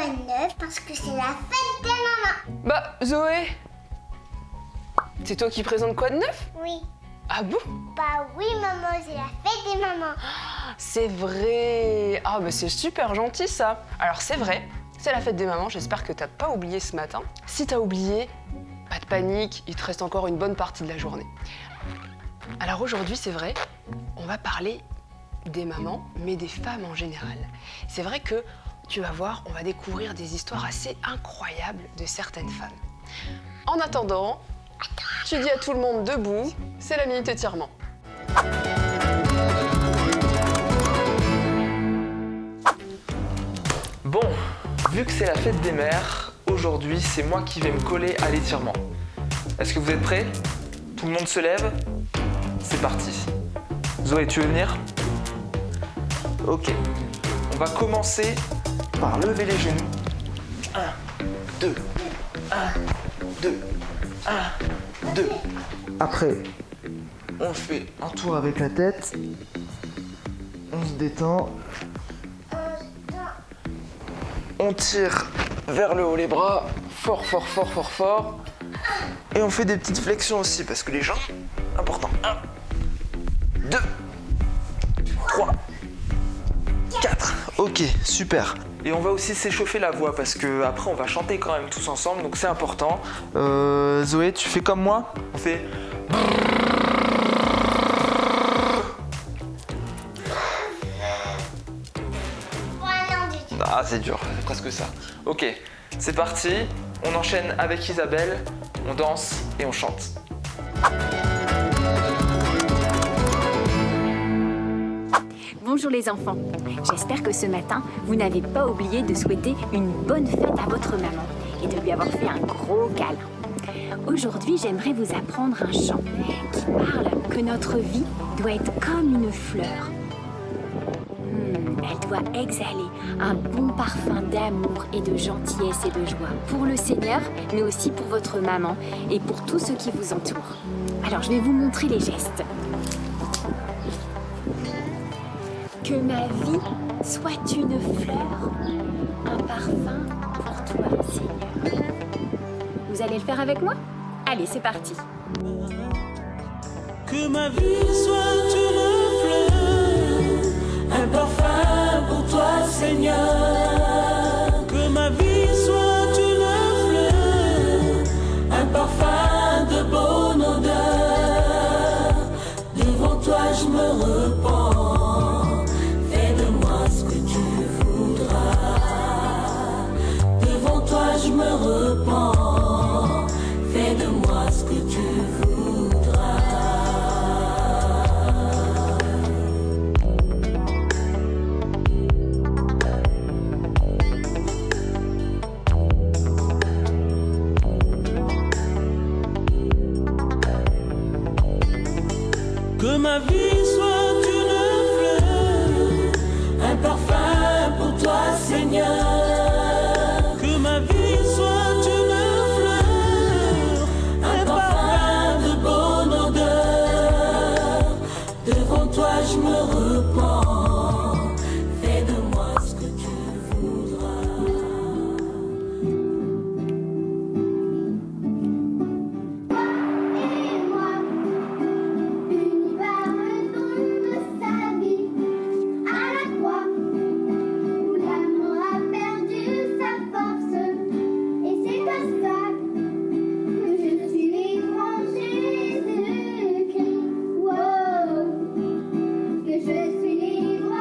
neuf parce que c'est la fête des mamans. Bah, Zoé, c'est toi qui présente quoi de neuf? Oui. Ah bon? Bah oui, maman, c'est la fête des mamans. C'est vrai. Ah bah c'est super gentil ça. Alors c'est vrai, c'est la fête des mamans, j'espère que t'as pas oublié ce matin. Si t'as oublié, pas de panique, il te reste encore une bonne partie de la journée. Alors aujourd'hui, c'est vrai, on va parler des mamans, mais des femmes en général. C'est vrai que, tu vas voir, on va découvrir des histoires assez incroyables de certaines femmes. En attendant, tu dis à tout le monde debout, c'est la minute étirement. Bon, vu que c'est la fête des mères, aujourd'hui c'est moi qui vais me coller à l'étirement. Est-ce que vous êtes prêts? Tout le monde se lève? C'est parti. Zoé, tu veux venir? Ok. On va commencer par lever les genoux. 1, 2, 1, 2, 1, 2. Après, on fait un tour avec la tête. On se détend. On tire vers le haut les bras, fort, fort, fort, fort, fort. Et on fait des petites flexions aussi, parce que les jambes, important. 1, 2, 3, 4. Ok, super. Et on va aussi s'échauffer la voix, parce que après on va chanter quand même tous ensemble, donc c'est important. Zoé, tu fais comme moi? On fait... Ah, c'est dur, c'est presque ça. Ok, c'est parti. On enchaîne avec Isabelle, on danse et on chante. Bonjour les enfants, j'espère que ce matin, vous n'avez pas oublié de souhaiter une bonne fête à votre maman et de lui avoir fait un gros câlin. Aujourd'hui, j'aimerais vous apprendre un chant qui parle que notre vie doit être comme une fleur. Elle doit exhaler un bon parfum d'amour et de gentillesse et de joie pour le Seigneur, mais aussi pour votre maman et pour tous ceux qui vous entourent. Alors, je vais vous montrer les gestes. Que ma vie soit une fleur, un parfum pour toi, Seigneur. Vous allez le faire avec moi? Allez, c'est parti. Que ma vie soit une fleur, un parfum pour toi, Seigneur. Que ma vie soit une fleur, un parfum de bonne odeur. Devant toi, je me repens. Fais de moi ce que tu voudras. Devant toi, je me repens. Fais de moi ce que tu voudras. Que ma vie soit une fleur, un parfum pour toi, Seigneur. Que ma vie soit une fleur, un parfum de bonne odeur. Devant toi, je me repens. Fais de moi ce que tu voudras. Et moi, unis par le don de sa vie, à la croix, où l'amour a perdu sa force. Et c'est à ça que je suis libre en Jésus-Christ. Wow. Que je suis libre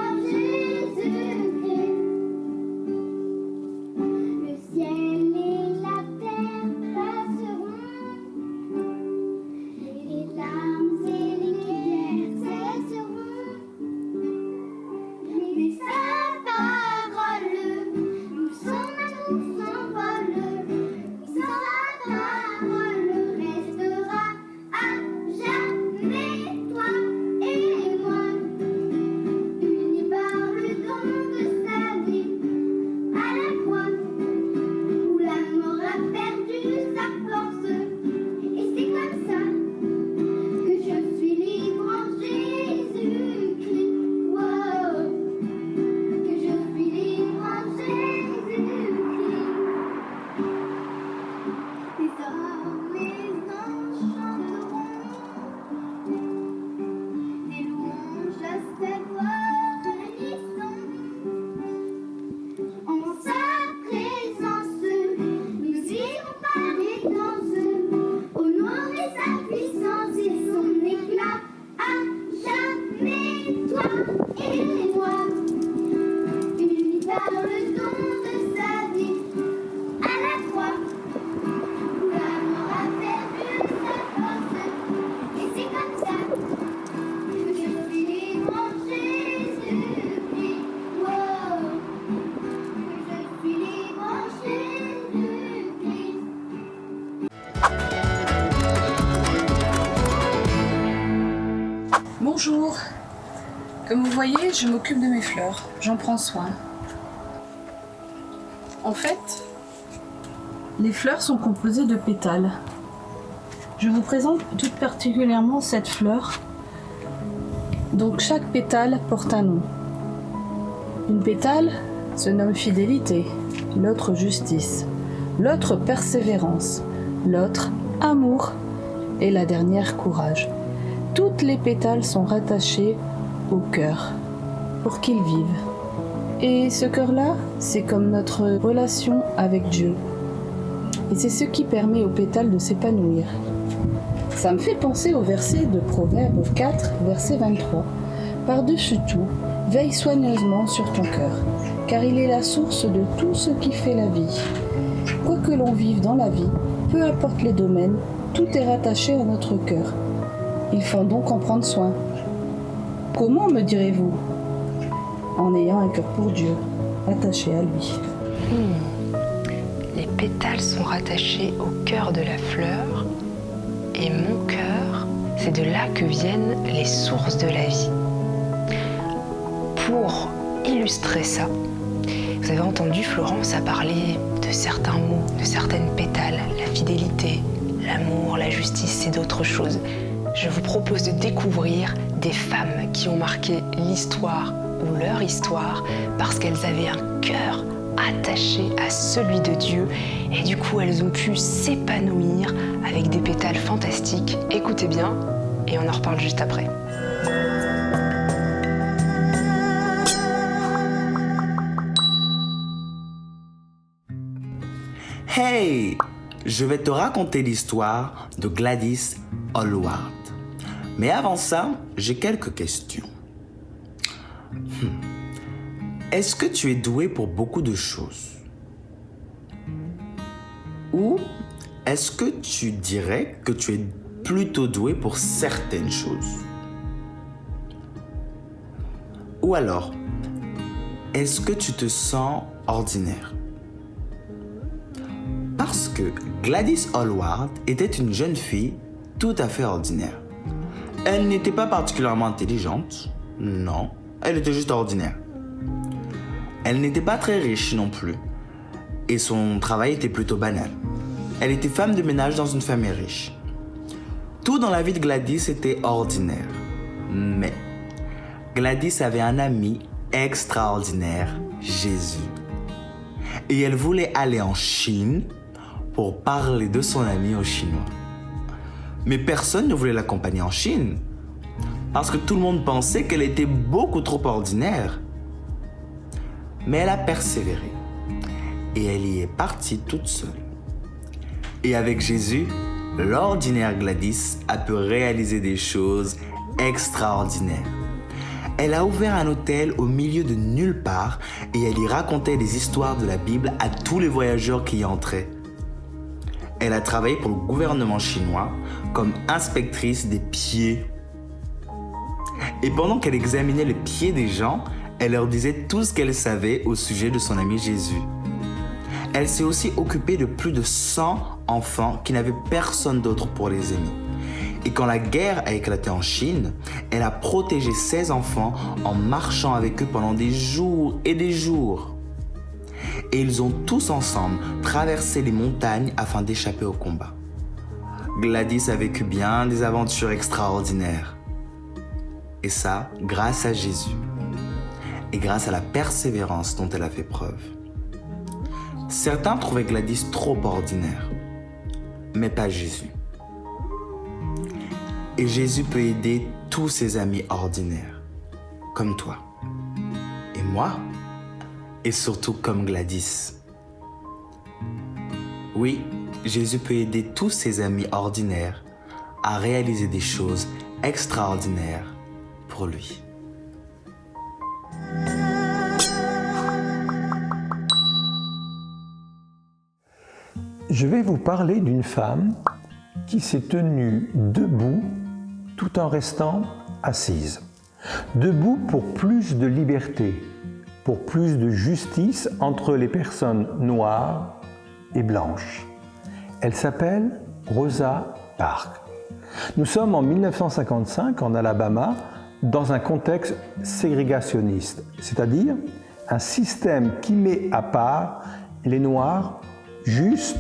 Comme vous voyez, je m'occupe de mes fleurs, j'en prends soin. En fait, les fleurs sont composées de pétales. Je vous présente tout particulièrement cette fleur. Donc chaque pétale porte un nom. Une pétale se nomme fidélité, l'autre justice, l'autre persévérance, l'autre amour et la dernière courage. Toutes les pétales sont rattachées au cœur pour qu'il vive. Et ce cœur-là, c'est comme notre relation avec Dieu. Et c'est ce qui permet aux pétales de s'épanouir. Ça me fait penser au verset de Proverbe 4, verset 23. Par-dessus tout, veille soigneusement sur ton cœur, car il est la source de tout ce qui fait la vie. Quoi que l'on vive dans la vie, peu importe les domaines, tout est rattaché à notre cœur. Il faut donc en prendre soin. Comment, me direz-vous? En ayant un cœur pour Dieu, attaché à lui. Les pétales sont rattachés au cœur de la fleur et mon cœur, c'est de là que viennent les sources de la vie. Pour illustrer ça, vous avez entendu Florence a parlé de certains mots, de certaines pétales, la fidélité, l'amour, la justice et d'autres choses. Je vous propose de découvrir des femmes qui ont marqué l'histoire ou leur histoire parce qu'elles avaient un cœur attaché à celui de Dieu et du coup elles ont pu s'épanouir avec des pétales fantastiques. Écoutez bien et on en reparle juste après. Hey! Je vais te raconter l'histoire de Gladys Aylward. Mais avant ça, j'ai quelques questions. Est-ce que tu es doué pour beaucoup de choses? Ou est-ce que tu dirais que tu es plutôt doué pour certaines choses? Ou alors, est-ce que tu te sens ordinaire? Parce que Gladys Aylward était une jeune fille tout à fait ordinaire. Elle n'était pas particulièrement intelligente, non, elle était juste ordinaire. Elle n'était pas très riche non plus, et son travail était plutôt banal. Elle était femme de ménage dans une famille riche. Tout dans la vie de Gladys était ordinaire. Mais Gladys avait un ami extraordinaire, Jésus. Et elle voulait aller en Chine pour parler de son ami aux Chinois. Mais personne ne voulait l'accompagner en Chine, parce que tout le monde pensait qu'elle était beaucoup trop ordinaire. Mais elle a persévéré, et elle y est partie toute seule. Et avec Jésus, l'ordinaire Gladys a pu réaliser des choses extraordinaires. Elle a ouvert un hôtel au milieu de nulle part et elle y racontait des histoires de la Bible à tous les voyageurs qui y entraient. Elle a travaillé pour le gouvernement chinois comme inspectrice des pieds. Et pendant qu'elle examinait les pieds des gens, elle leur disait tout ce qu'elle savait au sujet de son ami Jésus. Elle s'est aussi occupée de plus de 100 enfants qui n'avaient personne d'autre pour les aimer. Et quand la guerre a éclaté en Chine, elle a protégé ces enfants en marchant avec eux pendant des jours et des jours. Et ils ont tous ensemble traversé les montagnes afin d'échapper au combat. Gladys a vécu bien des aventures extraordinaires. Et ça, grâce à Jésus. Et grâce à la persévérance dont elle a fait preuve. Certains trouvaient Gladys trop ordinaire, mais pas Jésus. Et Jésus peut aider tous ses amis ordinaires, comme toi, et moi, et surtout comme Gladys. Oui, Jésus peut aider tous ses amis ordinaires à réaliser des choses extraordinaires pour lui. Je vais vous parler d'une femme qui s'est tenue debout tout en restant assise. Debout pour plus de liberté, pour plus de justice entre les personnes noires et blanches. Elle s'appelle Rosa Parks. Nous sommes en 1955 en Alabama, dans un contexte ségrégationniste, c'est-à-dire un système qui met à part les Noirs juste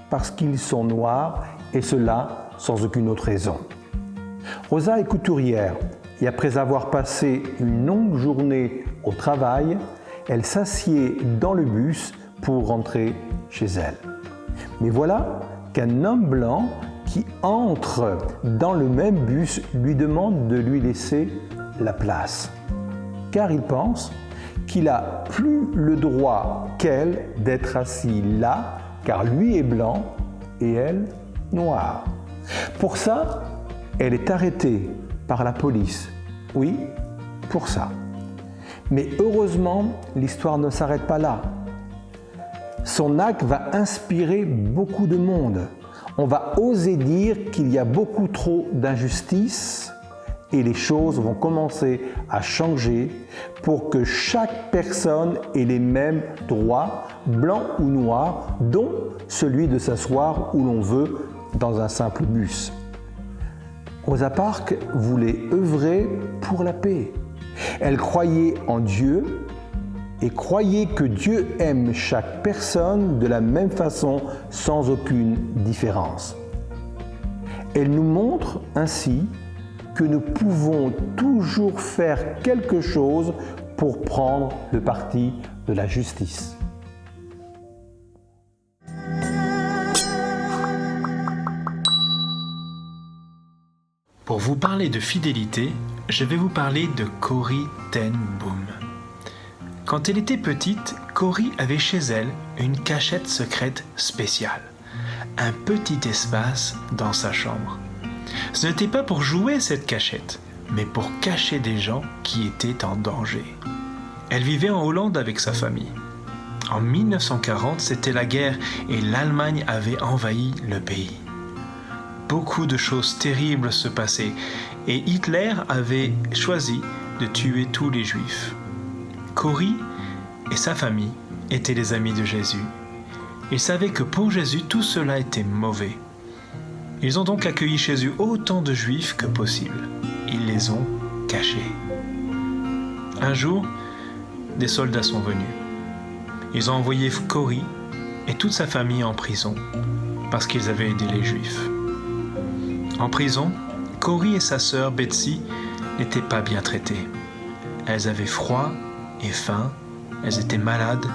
parce qu'ils sont noirs et cela sans aucune autre raison. Rosa est couturière et après avoir passé une longue journée au travail, elle s'assied dans le bus pour rentrer chez elle. Mais voilà qu'un homme blanc qui entre dans le même bus lui demande de lui laisser la place, car il pense qu'il a plus le droit qu'elle d'être assis là, car lui est blanc et elle noire. Pour ça, elle est arrêtée par la police. Oui, pour ça. Mais heureusement, l'histoire ne s'arrête pas là. Son acte va inspirer beaucoup de monde. On va oser dire qu'il y a beaucoup trop d'injustice et les choses vont commencer à changer pour que chaque personne ait les mêmes droits, blancs ou noirs, dont celui de s'asseoir où l'on veut dans un simple bus. Rosa Parks voulait œuvrer pour la paix. Elle croyait en Dieu et croyait que Dieu aime chaque personne de la même façon, sans aucune différence. Elle nous montre ainsi que nous pouvons toujours faire quelque chose pour prendre le parti de la justice. Pour vous parler de fidélité, je vais vous parler de Corrie ten Boom. Quand elle était petite, Corrie avait chez elle une cachette secrète spéciale, un petit espace dans sa chambre. Ce n'était pas pour jouer cette cachette, mais pour cacher des gens qui étaient en danger. Elle vivait en Hollande avec sa famille. En 1940, c'était la guerre et l'Allemagne avait envahi le pays. Beaucoup de choses terribles se passaient et Hitler avait choisi de tuer tous les Juifs. Corrie et sa famille étaient les amis de Jésus. Ils savaient que pour Jésus, tout cela était mauvais. Ils ont donc accueilli chez eux autant de Juifs que possible. Ils les ont cachés. Un jour, des soldats sont venus. Ils ont envoyé Corrie et toute sa famille en prison parce qu'ils avaient aidé les Juifs. En prison, Corrie et sa sœur Betsy n'étaient pas bien traitées. Elles avaient froid et faim, elles étaient malades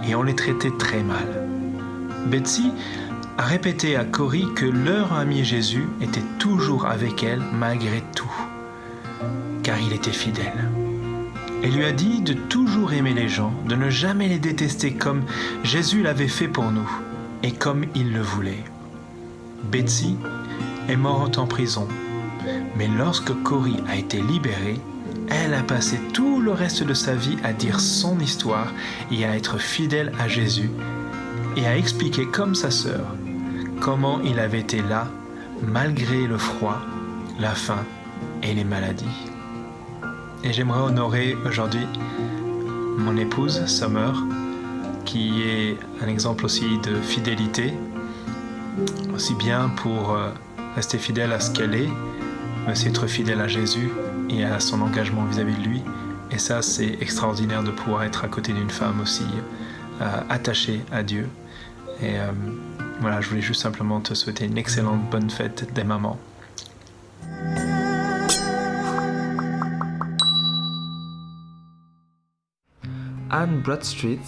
et on les traitait très mal. Betsy a répété à Corrie que leur ami Jésus était toujours avec elle malgré tout, car il était fidèle. Elle lui a dit de toujours aimer les gens, de ne jamais les détester comme Jésus l'avait fait pour nous et comme il le voulait. Betsy est morte en prison, mais lorsque Corrie a été libérée, elle a passé tout le reste de sa vie à dire son histoire et à être fidèle à Jésus et à expliquer comme sa sœur comment il avait été là malgré le froid, la faim et les maladies. Et j'aimerais honorer aujourd'hui mon épouse Summer, qui est un exemple aussi de fidélité, aussi bien pour rester fidèle à ce qu'elle est, mais aussi être fidèle à Jésus et à son engagement vis-à-vis de lui. Et ça, c'est extraordinaire de pouvoir être à côté d'une femme aussi attachée à Dieu. Et voilà, je voulais juste simplement te souhaiter une excellente bonne fête des mamans. Anne Bradstreet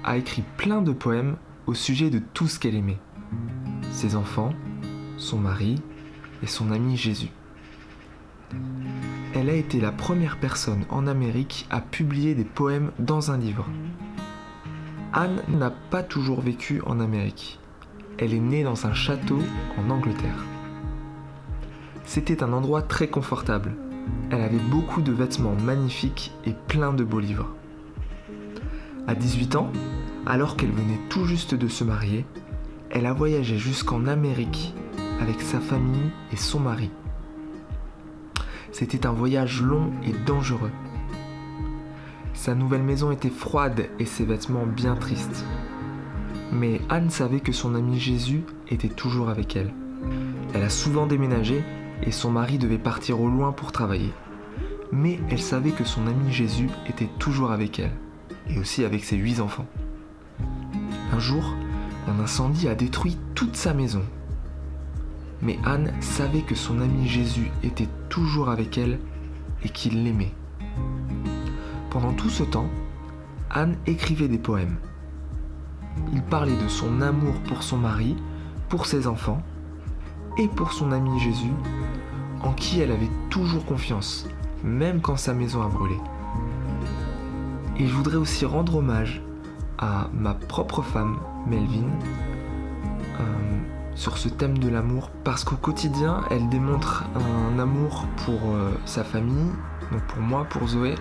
a écrit plein de poèmes au sujet de tout ce qu'elle aimait. Ses enfants, son mari et son ami Jésus. Elle a été la première personne en Amérique à publier des poèmes dans un livre. Anne n'a pas toujours vécu en Amérique. Elle est née dans un château en Angleterre. C'était un endroit très confortable. Elle avait beaucoup de vêtements magnifiques et plein de beaux livres. À 18 ans, alors qu'elle venait tout juste de se marier, elle a voyagé jusqu'en Amérique avec sa famille et son mari. C'était un voyage long et dangereux. Sa nouvelle maison était froide et ses vêtements bien tristes. Mais Anne savait que son ami Jésus était toujours avec elle. Elle a souvent déménagé et son mari devait partir au loin pour travailler. mais elle savait que son ami Jésus était toujours avec elle, et aussi avec ses 8 enfants. Un jour, un incendie a détruit toute sa maison. Mais Anne savait que son ami Jésus était toujours avec elle et qu'il l'aimait. Pendant tout ce temps, Anne écrivait des poèmes. Il parlait de son amour pour son mari, pour ses enfants et pour son ami Jésus, en qui elle avait toujours confiance, même quand sa maison a brûlé. Et je voudrais aussi rendre hommage à ma propre femme, Melvin, sur ce thème de l'amour, parce qu'au quotidien, elle démontre un amour pour sa famille, donc pour moi, pour Zoé,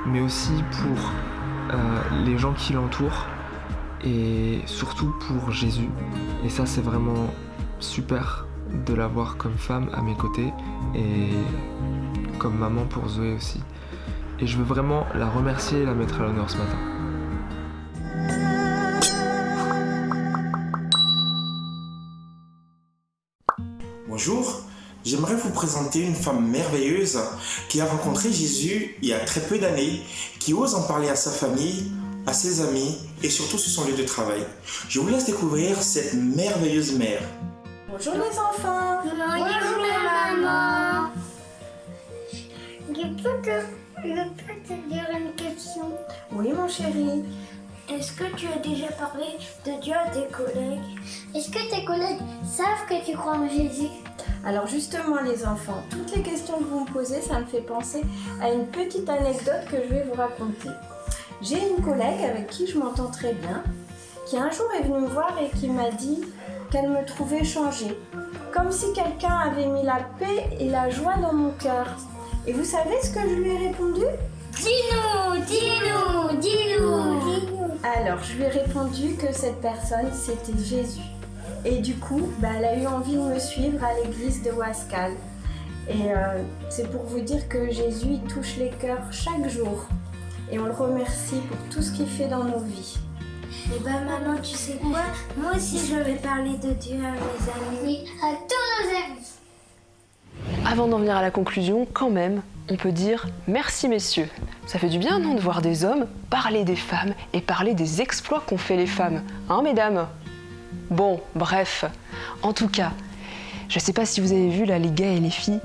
mais aussi pour les gens qui l'entourent, et surtout pour Jésus. Et ça, c'est vraiment super de l'avoir comme femme à mes côtés, et comme maman pour Zoé aussi. Et je veux vraiment la remercier et la mettre à l'honneur ce matin. Bonjour, j'aimerais vous présenter une femme merveilleuse qui a rencontré Jésus il y a très peu d'années, qui ose en parler à sa famille, à ses amis et surtout sur son lieu de travail. Je vous laisse découvrir cette merveilleuse mère. Bonjour les enfants. Bonjour maman. Je peux te dire une question? Oui mon chéri. Est-ce que tu as déjà parlé de Dieu à tes collègues? Est-ce que tes collègues savent que tu crois en Jésus? Alors justement les enfants, toutes les questions que vous me posez, ça me fait penser à une petite anecdote que je vais vous raconter. J'ai une collègue avec qui je m'entends très bien, qui un jour est venue me voir et qui m'a dit qu'elle me trouvait changée, comme si quelqu'un avait mis la paix et la joie dans mon cœur. Et vous savez ce que je lui ai répondu? Dis-nous. Alors, je lui ai répondu que cette personne, c'était Jésus. Et du coup, elle a eu envie de me suivre à l'église de Wascal. Et c'est pour vous dire que Jésus, il touche les cœurs chaque jour. Et on le remercie pour tout ce qu'il fait dans nos vies. Eh maman, tu sais quoi? Moi aussi, je vais parler de Dieu à mes amis. Oui, à tous nos amis. Avant d'en venir à la conclusion, quand même, on peut dire merci messieurs. Ça fait du bien, non, de voir des hommes parler des femmes et parler des exploits qu'ont fait les femmes. Hein, mesdames? Bon, bref. En tout cas, je sais pas si vous avez vu là, les gars et les filles,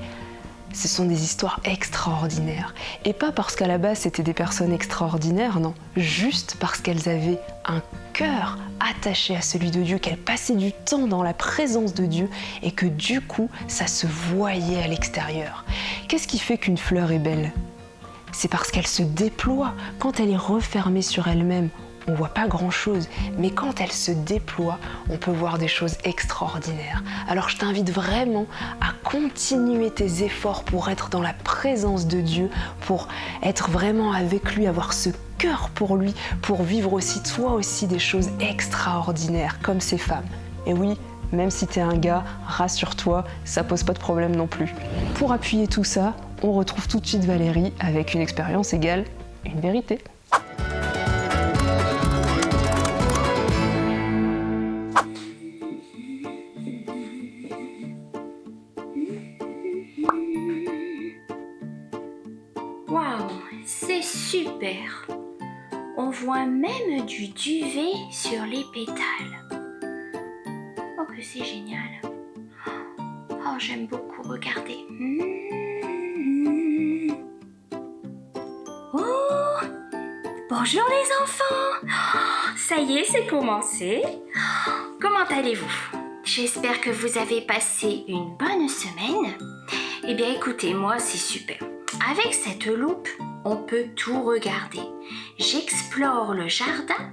ce sont des histoires extraordinaires. Et pas parce qu'à la base c'était des personnes extraordinaires, non. Juste parce qu'elles avaient un cœur attaché à celui de Dieu, qu'elles passaient du temps dans la présence de Dieu et que du coup, ça se voyait à l'extérieur. Qu'est-ce qui fait qu'une fleur est belle? C'est parce qu'elle se déploie. Quand elle est refermée sur elle-même, on voit pas grand-chose, mais quand elle se déploie, on peut voir des choses extraordinaires. Alors je t'invite vraiment à continuer tes efforts pour être dans la présence de Dieu, pour être vraiment avec lui, avoir ce cœur pour lui, pour vivre aussi toi aussi des choses extraordinaires comme ces femmes. Et oui, même si t'es un gars, rassure-toi, ça pose pas de problème non plus. Pour appuyer tout ça, on retrouve tout de suite Valérie avec une expérience égale une vérité. Waouh, c'est super! On voit même du duvet sur les pétales. Oh, que c'est génial! Oh, j'aime beaucoup regarder. Oh! Bonjour les enfants! Oh, ça y est, c'est commencé. Oh, comment allez-vous? J'espère que vous avez passé une bonne semaine. Eh bien, écoutez, moi, c'est super. Avec cette loupe, on peut tout regarder. J'explore le jardin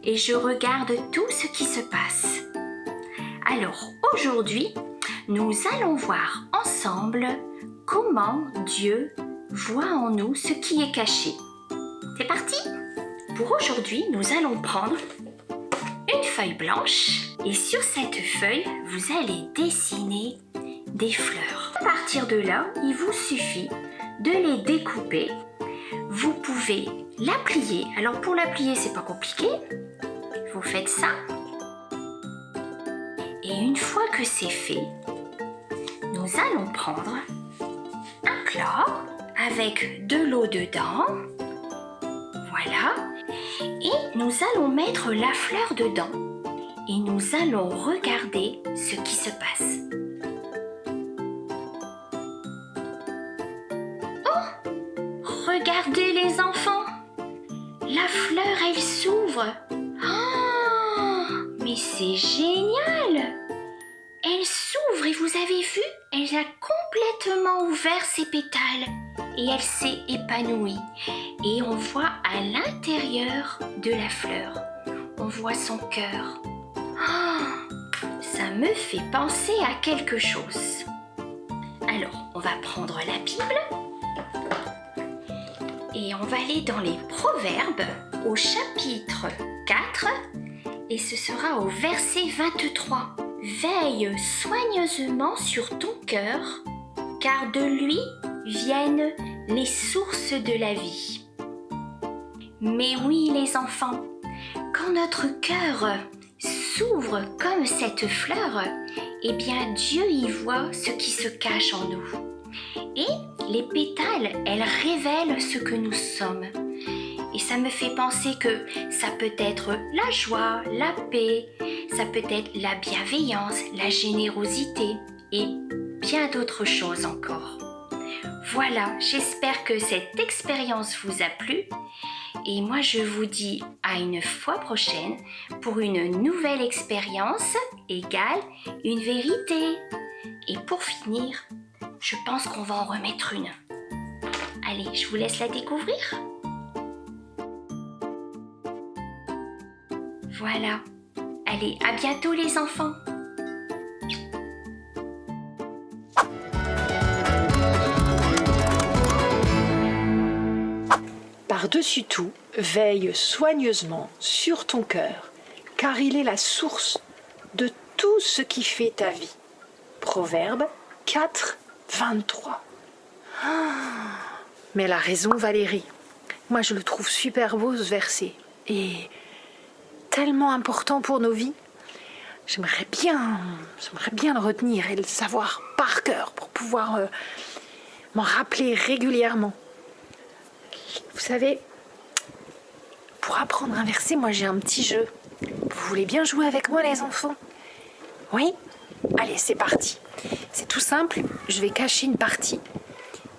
et je regarde tout ce qui se passe. Alors, aujourd'hui, nous allons voir ensemble comment Dieu voit en nous ce qui est caché. C'est parti! Pour aujourd'hui, nous allons prendre une feuille blanche et sur cette feuille, vous allez dessiner des fleurs. À partir de là, il vous suffit de les découper. Vous pouvez la plier. Alors pour la plier, c'est pas compliqué. Vous faites ça. Et une fois que c'est fait, nous allons prendre un plat avec de l'eau dedans. Voilà. Et nous allons mettre la fleur dedans. Et nous allons regarder ce qui se passe. Oh! Regardez les enfants! La fleur, elle s'ouvre. Oh! Mais c'est génial! Elle s'ouvre et vous avez vu? Elle a complètement ouvert ses pétales et elle s'est épanouie. Et on voit à l'intérieur de la fleur, on voit son cœur. Oh, ça me fait penser à quelque chose. Alors, on va prendre la Bible et on va aller dans les Proverbes au chapitre 4 et ce sera au verset 23. Veille soigneusement sur ton cœur, car de lui viennent les sources de la vie. Mais oui, les enfants, quand notre cœur s'ouvre comme cette fleur, eh bien Dieu y voit ce qui se cache en nous. Et les pétales, elles révèlent ce que nous sommes. Et ça me fait penser que ça peut être la joie, la paix, ça peut être la bienveillance, la générosité et bien d'autres choses encore. Voilà, j'espère que cette expérience vous a plu et moi je vous dis à une fois prochaine pour une nouvelle expérience égale une vérité. Et pour finir, je pense qu'on va en remettre une. Allez, je vous laisse la découvrir. Voilà. Allez, à bientôt les enfants. Par-dessus tout, veille soigneusement sur ton cœur, car il est la source de tout ce qui fait ta vie. Proverbe 4, 23. Mais elle a raison, Valérie. Moi, je le trouve super beau, ce verset. Et tellement important pour nos vies. J'aimerais bien le retenir et le savoir par cœur pour pouvoir m'en rappeler régulièrement. Vous savez, pour apprendre un verset, moi j'ai un petit jeu. Vous voulez bien jouer avec moi les enfants? Oui? Allez, c'est parti. C'est tout simple, je vais cacher une partie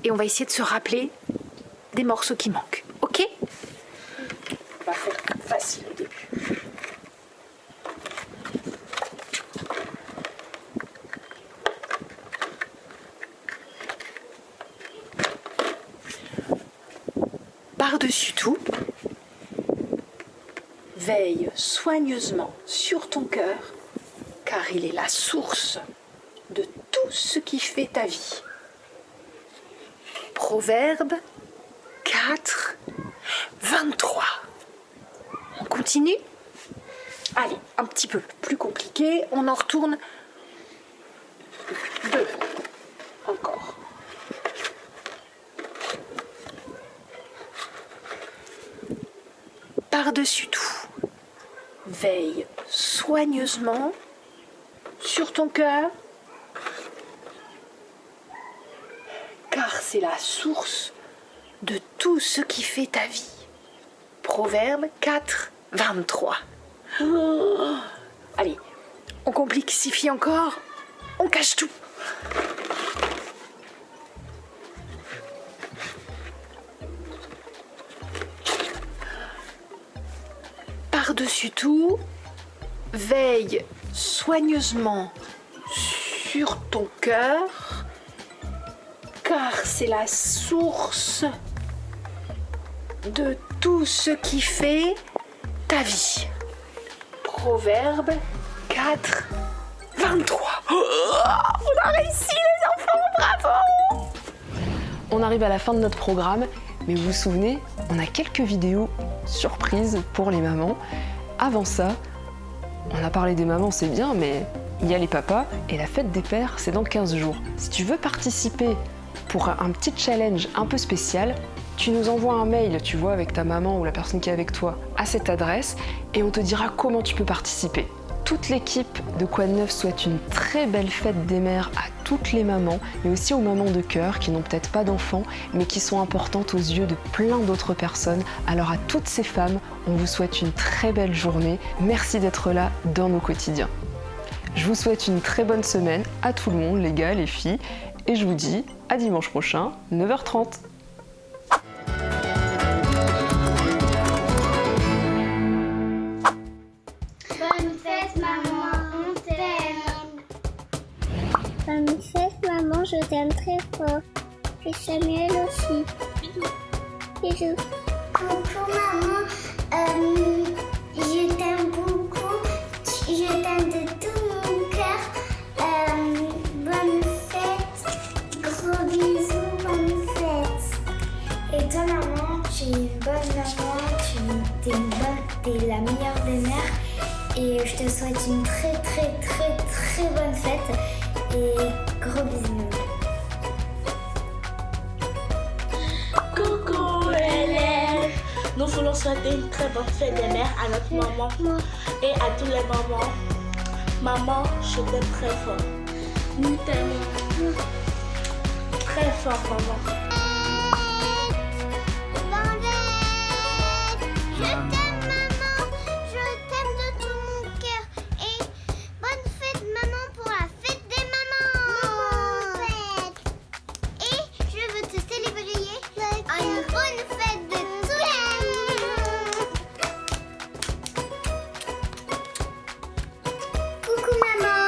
et on va essayer de se rappeler des morceaux qui manquent. Ok? On va faire facile au début. Par-dessus tout, veille soigneusement sur ton cœur, car il est la source de tout ce qui fait ta vie. Proverbe 4, 23. On continue? Allez, un petit peu plus compliqué, on en retourne 2. Encore. Par-dessus tout, veille soigneusement sur ton cœur, car c'est la source de tout ce qui fait ta vie. Proverbe 4, 23. Oh. Allez, on complexifie encore, on cache tout. Par-dessus tout, veille soigneusement sur ton cœur, car c'est la source de tout ce qui fait ta vie. Proverbe 4, 23. Oh, on a réussi les enfants, bravo! On arrive à la fin de notre programme, mais vous vous souvenez, on a quelques vidéos surprises pour les mamans. Avant ça, on a parlé des mamans, c'est bien, mais il y a les papas et la fête des pères, c'est dans 15 jours. Si tu veux participer pour un petit challenge un peu spécial, tu nous envoies un mail, tu vois, avec ta maman ou la personne qui est avec toi à cette adresse et on te dira comment tu peux participer. toute l'équipe de Quoi de Neuf souhaite une très belle fête des mères à toutes les mamans, mais aussi aux mamans de cœur qui n'ont peut-être pas d'enfants, mais qui sont importantes aux yeux de plein d'autres personnes. Alors à toutes ces femmes, on vous souhaite une très belle journée. Merci d'être là dans nos quotidiens. Je vous souhaite une très bonne semaine à tout le monde, les gars, les filles, et je vous dis à dimanche prochain, 9h30. Bonne fête, maman, on t'aime. Bonne fête, maman, je t'aime très fort. Et Samuel aussi. Bisous. Bisous. Coucou, maman, je t'aime beaucoup. Je t'aime de tout mon cœur. Bonne fête. Gros bisous, bonne fête. Et toi, maman, tu es une bonne maman. T'es la meilleure des mères. Et je te souhaite une très bonne fête et gros bisous maman. Coucou élèves, nous voulons souhaiter une très bonne fête des mères à notre maman et à tous les mamans. Maman, je t'aime très fort. Nous t'aimons très fort maman. Je t'aime maman, je t'aime de tout mon cœur et bonne fête maman pour la fête des mamans. Et je veux te célébrer une bonne fête de tous les. Coucou maman,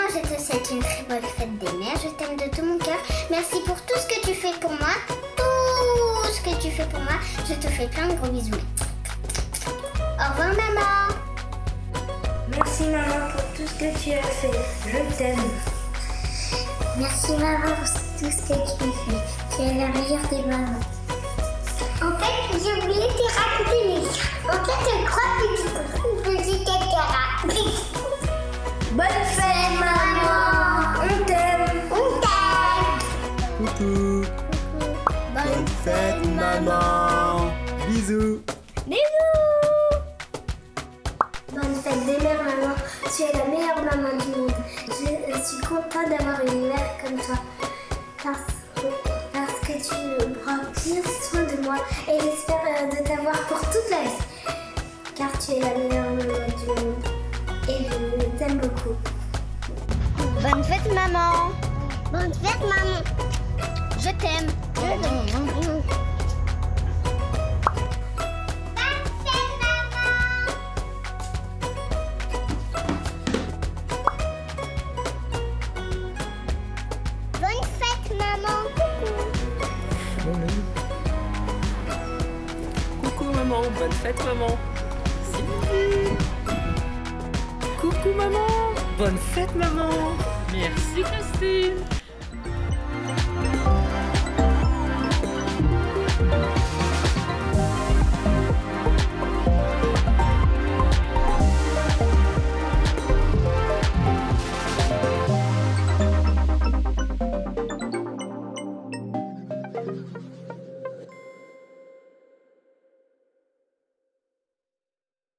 je te souhaite une très bonne fête des mères, je t'aime de tout mon cœur. Merci pour tout ce que tu fais pour moi, tout ce que tu fais pour moi, je te fais plein de gros bisous. Au revoir maman. Merci maman pour tout ce que tu as fait. Je t'aime. Merci maman pour tout ce que tu fais. Tu es la meilleure des mamans. En fait, j'ai oublié de te raconter mes en fait, 3 petits cacaras. Bonne fête maman. On t'aime. On t'aime. Coucou. Bonne fête maman. Bisous. Bisous. Bonne fête des mères maman. Tu es la meilleure maman du monde. Je suis contente d'avoir une mère comme toi. Parce que tu prends bien soin de moi et j'espère de t'avoir pour toute la vie. Car tu es la meilleure maman du monde et je t'aime beaucoup. Bonne fête maman. Bonne fête maman. Je t'aime. Coucou maman, bonne fête maman. Coucou maman, bonne fête maman. Merci Christine.